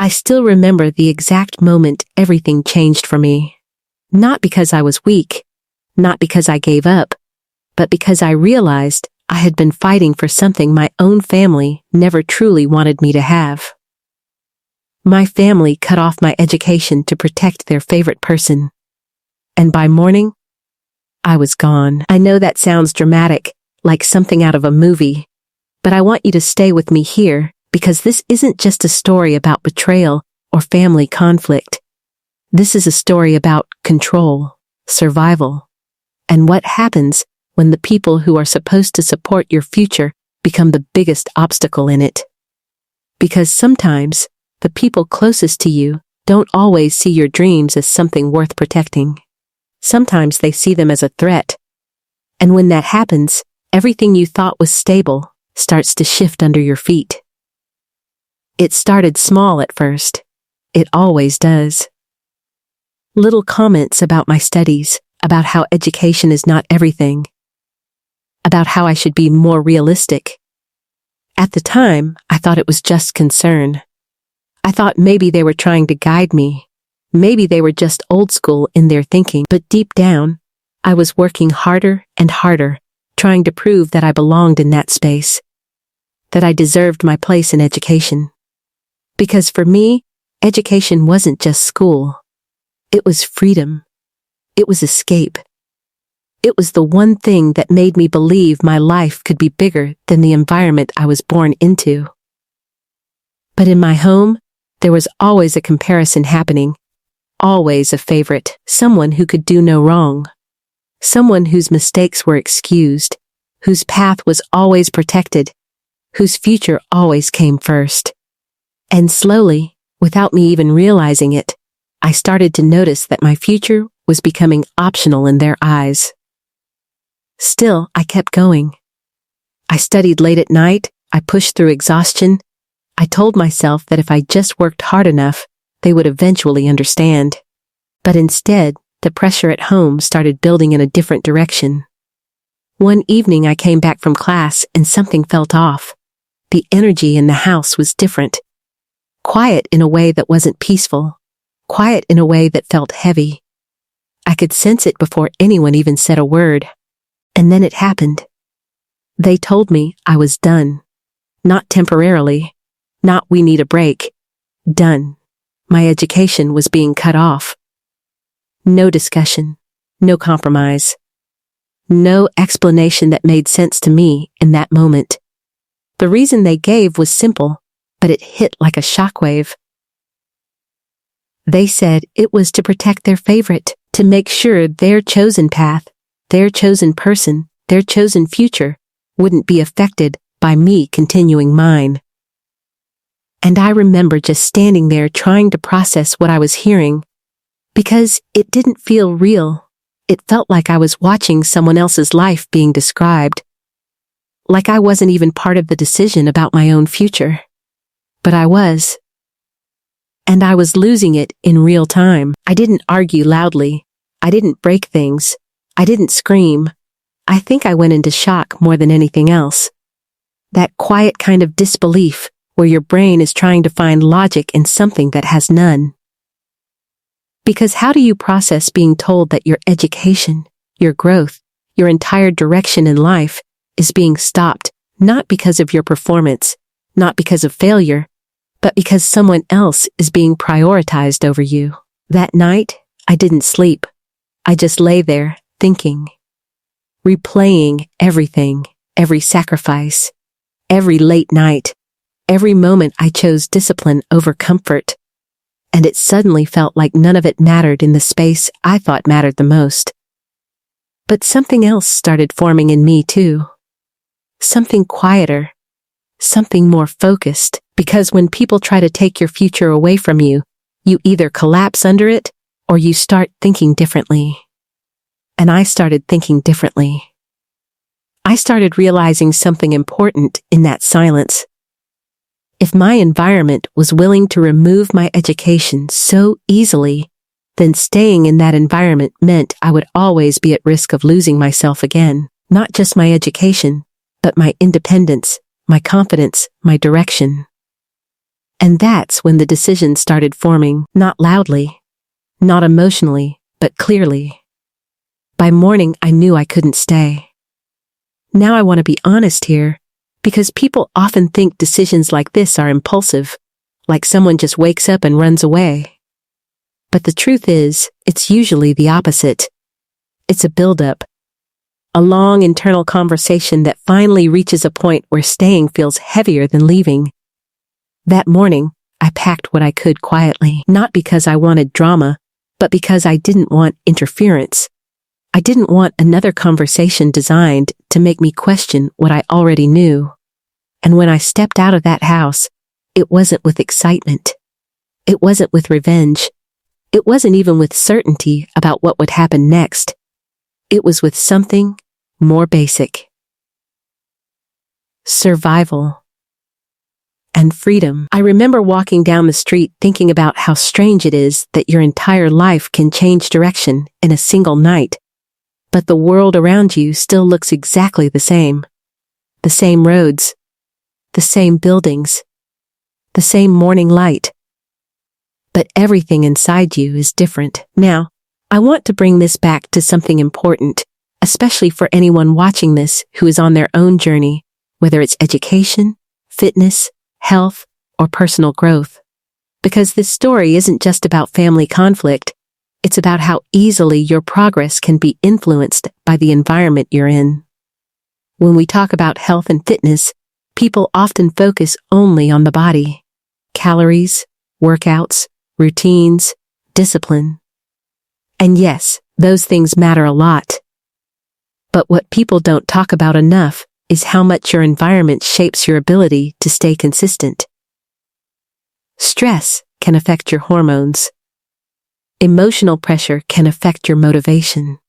I still remember the exact moment everything changed for me. Not because I was weak, not because I gave up, but because I realized I had been fighting for something my own family never truly wanted me to have. My family cut off my education to protect their favorite person. And by morning, I was gone. I know that sounds dramatic, like something out of a movie, but I want you to stay with me here, because this isn't just a story about betrayal or family conflict. This is a story about control, survival, and what happens when the people who are supposed to support your future become the biggest obstacle in it. Because sometimes, the people closest to you don't always see your dreams as something worth protecting. Sometimes they see them as a threat. And when that happens, everything you thought was stable starts to shift under your feet. It started small at first. It always does. Little comments about my studies, about how education is not everything, about how I should be more realistic. At the time, I thought it was just concern. I thought maybe they were trying to guide me. Maybe they were just old school in their thinking, but deep down, I was working harder and harder, trying to prove that I belonged in that space, that I deserved my place in education. Because for me, education wasn't just school. It was freedom. It was escape. It was the one thing that made me believe my life could be bigger than the environment I was born into. But in my home, there was always a comparison happening, always a favorite, someone who could do no wrong, someone whose mistakes were excused, whose path was always protected, whose future always came first. And slowly, without me even realizing it, I started to notice that my future was becoming optional in their eyes. Still, I kept going. I studied late at night, I pushed through exhaustion. I told myself that if I just worked hard enough, they would eventually understand. But instead, the pressure at home started building in a different direction. One evening I came back from class and something felt off. The energy in the house was different. Quiet in a way that wasn't peaceful. Quiet in a way that felt heavy. I could sense it before anyone even said a word. And then it happened. They told me I was done. Not temporarily. Not we need a break. Done. My education was being cut off. No discussion. No compromise. No explanation that made sense to me in that moment. The reason they gave was simple, but it hit like a shockwave. They said it was to protect their favorite, to make sure their chosen path, their chosen person, their chosen future wouldn't be affected by me continuing mine. And I remember just standing there trying to process what I was hearing, because it didn't feel real. It felt like I was watching someone else's life being described, like I wasn't even part of the decision about my own future. But I was. And I was losing it in real time. I didn't argue loudly. I didn't break things. I didn't scream. I think I went into shock more than anything else. That quiet kind of disbelief where your brain is trying to find logic in something that has none. Because how do you process being told that your education, your growth, your entire direction in life is being stopped, not because of your performance, not because of failure, but because someone else is being prioritized over you? That night, I didn't sleep. I just lay there, thinking, replaying everything, every sacrifice, every late night, every moment I chose discipline over comfort. And it suddenly felt like none of it mattered in the space I thought mattered the most. But something else started forming in me too. Something quieter. Something more focused. Because when people try to take your future away from you, you either collapse under it, or you start thinking differently. And I started thinking differently. I started realizing something important in that silence. If my environment was willing to remove my education so easily, then staying in that environment meant I would always be at risk of losing myself again. Not just my education, but my independence, my confidence, my direction. And that's when the decision started forming, not loudly, not emotionally, but clearly. By morning, I knew I couldn't stay. Now I want to be honest here, because people often think decisions like this are impulsive, like someone just wakes up and runs away. But the truth is, it's usually the opposite. It's a buildup, a long internal conversation that finally reaches a point where staying feels heavier than leaving. That morning, I packed what I could quietly, not because I wanted drama, but because I didn't want interference. I didn't want another conversation designed to make me question what I already knew. And when I stepped out of that house, it wasn't with excitement. It wasn't with revenge. It wasn't even with certainty about what would happen next. It was with something more basic. Survival and freedom. I remember walking down the street thinking about how strange it is that your entire life can change direction in a single night. But the world around you still looks exactly the same. The same roads, the same buildings, the same morning light. But everything inside you is different. Now, I want to bring this back to something important, especially for anyone watching this who is on their own journey, whether it's education, fitness, health, or personal growth. Because this story isn't just about family conflict, it's about how easily your progress can be influenced by the environment you're in. When we talk about health and fitness, people often focus only on the body. Calories, workouts, routines, discipline. And yes, those things matter a lot. But what people don't talk about enough is how much your environment shapes your ability to stay consistent. Stress can affect your hormones. Emotional pressure can affect your motivation.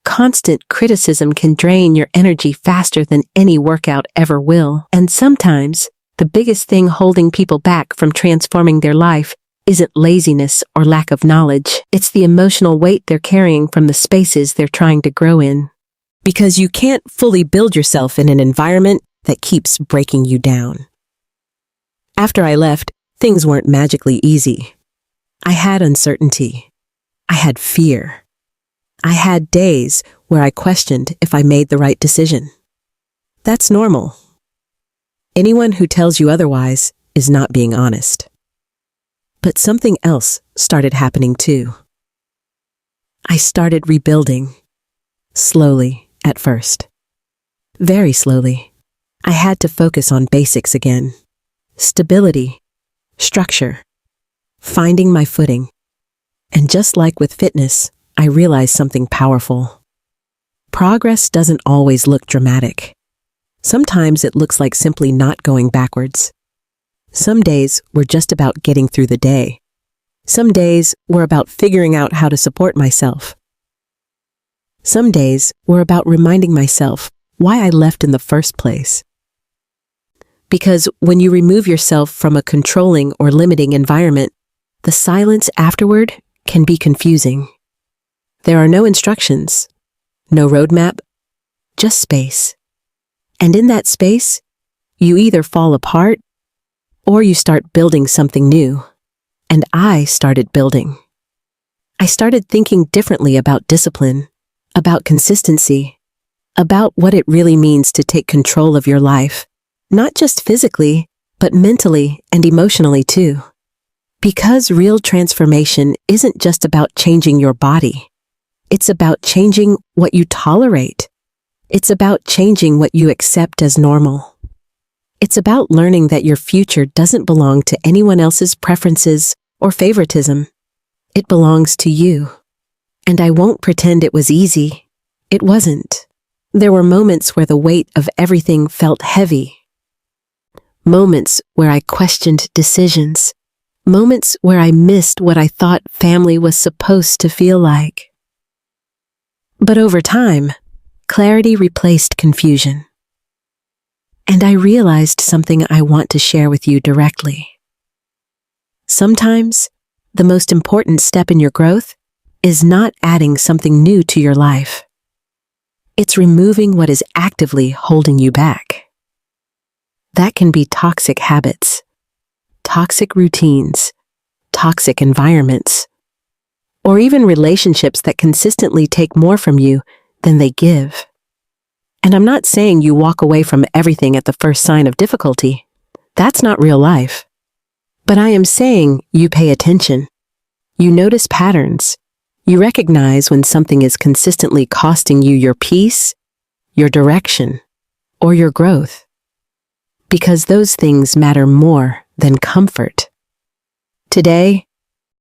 Constant criticism can drain your energy faster than any workout ever will. And sometimes, the biggest thing holding people back from transforming their life isn't laziness or lack of knowledge. It's the emotional weight they're carrying from the spaces they're trying to grow in. Because you can't fully build yourself in an environment that keeps breaking you down. After I left, things weren't magically easy. I had uncertainty. I had fear. I had days where I questioned if I made the right decision. That's normal. Anyone who tells you otherwise is not being honest. But something else started happening too. I started rebuilding. Slowly, at first. Very slowly. I had to focus on basics again. Stability, structure, finding my footing. And just like with fitness, I realized something powerful. Progress doesn't always look dramatic. Sometimes it looks like simply not going backwards. Some days were just about getting through the day. Some days were about figuring out how to support myself. Some days were about reminding myself why I left in the first place. Because when you remove yourself from a controlling or limiting environment, the silence afterward can be confusing. There are no instructions, no roadmap, just space. And in that space, you either fall apart or you start building something new. And I started building. I started thinking differently about discipline, about consistency, about what it really means to take control of your life, not just physically, but mentally and emotionally too. Because real transformation isn't just about changing your body. It's about changing what you tolerate. It's about changing what you accept as normal. It's about learning that your future doesn't belong to anyone else's preferences or favoritism. It belongs to you. And I won't pretend it was easy. It wasn't. There were moments where the weight of everything felt heavy. Moments where I questioned decisions. Moments where I missed what I thought family was supposed to feel like. But over time, clarity replaced confusion. And I realized something I want to share with you directly. Sometimes, the most important step in your growth is not adding something new to your life. It's removing what is actively holding you back. That can be toxic habits, toxic routines, toxic environments, or even relationships that consistently take more from you than they give. And I'm not saying you walk away from everything at the first sign of difficulty. That's not real life. But I am saying you pay attention. You notice patterns. You recognize when something is consistently costing you your peace, your direction, or your growth. Because those things matter more than comfort. Today,